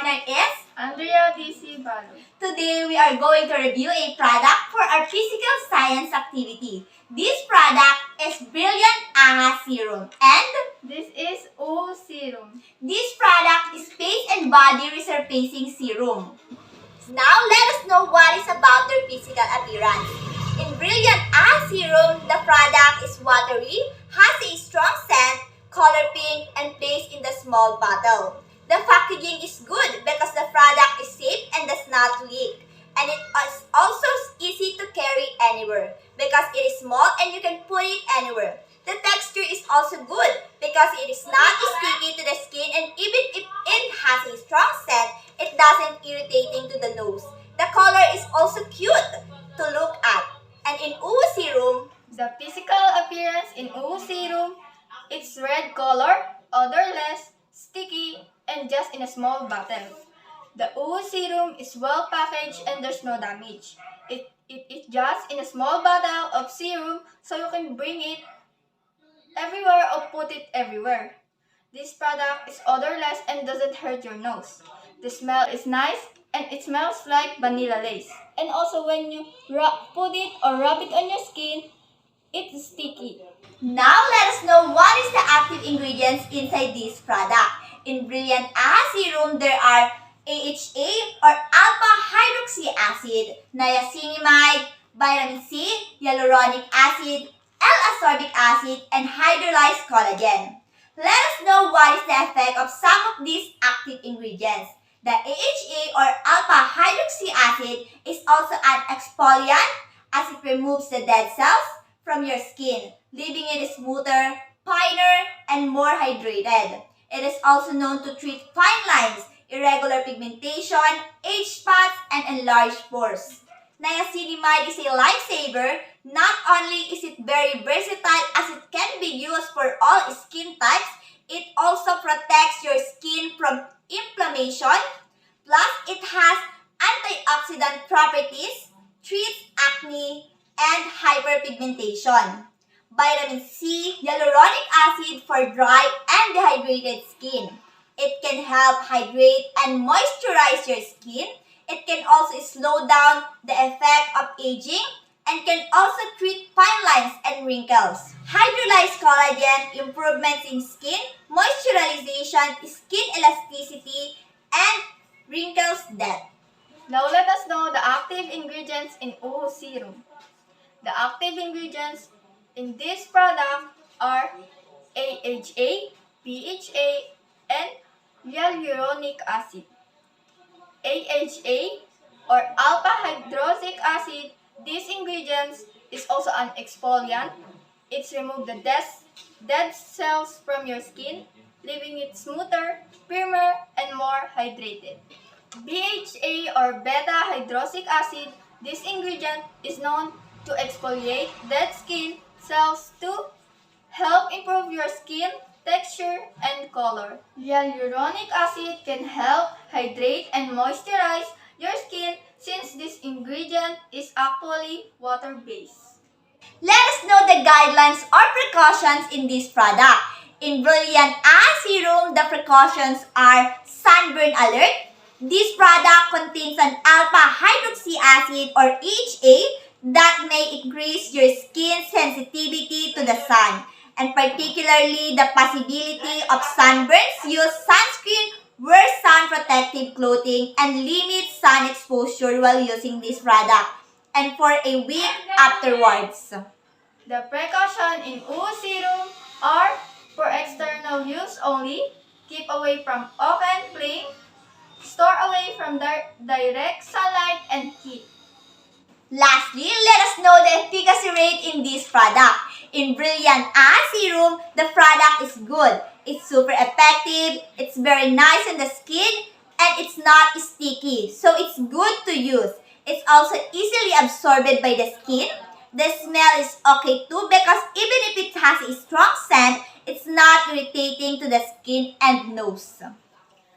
partner is Andrea DC Balog. Today, we are going to review a product for our physical science activity. This product is Brilliant AHA Serum and This is O Serum. this product is Face and Body Resurfacing Serum. Now, let us know what is about their physical appearance. In Brilliant AHA Serum, the product is watery, has a strong scent, color pink, and placed in the small bottle. The packaging is good because the product is safe and does not leak. And it is also easy to carry anywhere because it is small and you can put it anywhere. The texture is also good because it is not sticky to the skin, and even if it has a strong scent, it doesn't irritating to the nose. The color is also cute to look at. And in Uwu Serum, The physical appearance in O Serum, it's red color, odorless, sticky, and just in a small bottle. The O Serum is well packaged and there's no damage. It is just in a small bottle of serum, so you can bring it everywhere or put it everywhere. This product is odorless and doesn't hurt your nose. The smell is nice and it smells like vanilla lace. And also when you put it or rub it on your skin, it's sticky. now let us know what is the active ingredients inside this product. In Brilliant AHA Serum, there are AHA or alpha hydroxy acid, niacinamide, vitamin C, hyaluronic acid, L-ascorbic acid, and hydrolyzed collagen. Let us know what is the effect of some of these active ingredients. The AHA or alpha hydroxy acid is also an exfoliant as it removes the dead cells from your skin, leaving it smoother, finer, and more hydrated. It is also known to treat fine lines, irregular pigmentation, age spots, and enlarged pores. Niacinamide is a lifesaver. Not only is it very versatile as it can be used for all skin types, it also protects your skin from inflammation. Plus, it has antioxidant properties, treats acne, and hyperpigmentation. Vitamin C, hyaluronic acid for dry and dehydrated skin. It can help hydrate and moisturize your skin. It can also slow down the effect of aging and can also treat fine lines and wrinkles. Hydrolyzed collagen, improvements in skin, moisturization, skin elasticity, and wrinkles death. Now let us know the active ingredients in O Serum. The active ingredients in this product are AHA, PHA, and hyaluronic acid. AHA or alpha hydroxy acid, these ingredients is also an exfoliant. It's remove the dead cells from your skin, leaving it smoother, firmer, and more hydrated. BHA or beta hydroxy acid, this ingredient is known to exfoliate dead skin cells to help improve your skin texture and color. Hyaluronic acid can help hydrate and moisturize your skin since this ingredient is actually water-based. Let us know the guidelines or precautions in this product. In Brilliant AHA Serum, the precautions are sunburn alert. This product contains an alpha hydroxy acid or AHA that may increase your skin sensitivity to the sun, and particularly the possibility of sunburns. Use sunscreen, wear sun protective clothing, and limit sun exposure while using this product and for a week afterwards. The precaution in O Serum are for external use only, keep away from open flame, store away from direct sunlight and heat. Lastly, let us know the efficacy rate in this product. In Brilliant AHA Serum, the product is good. It's super effective, it's very nice on the skin, and it's not sticky, so it's good to use. It's also easily absorbed by the skin. The smell is okay too because even if it has a strong scent, it's not irritating to the skin and nose.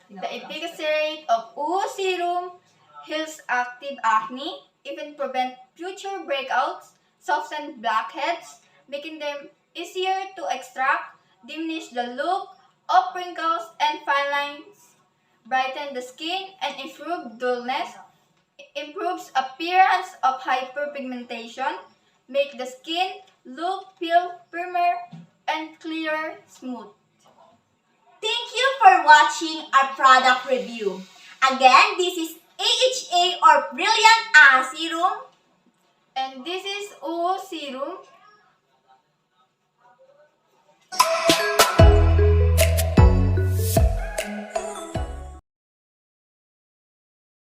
The efficacy rate of O Serum heals active acne, even prevent future breakouts, soften blackheads, making them easier to extract, diminish the look of wrinkles and fine lines, brighten the skin and improve dullness, improves appearance of hyperpigmentation, make the skin look pale, firmer, and clearer, smooth. Thank you for watching our product review. Again, this is AHA or Brilliant Serum. And this is UO Serum.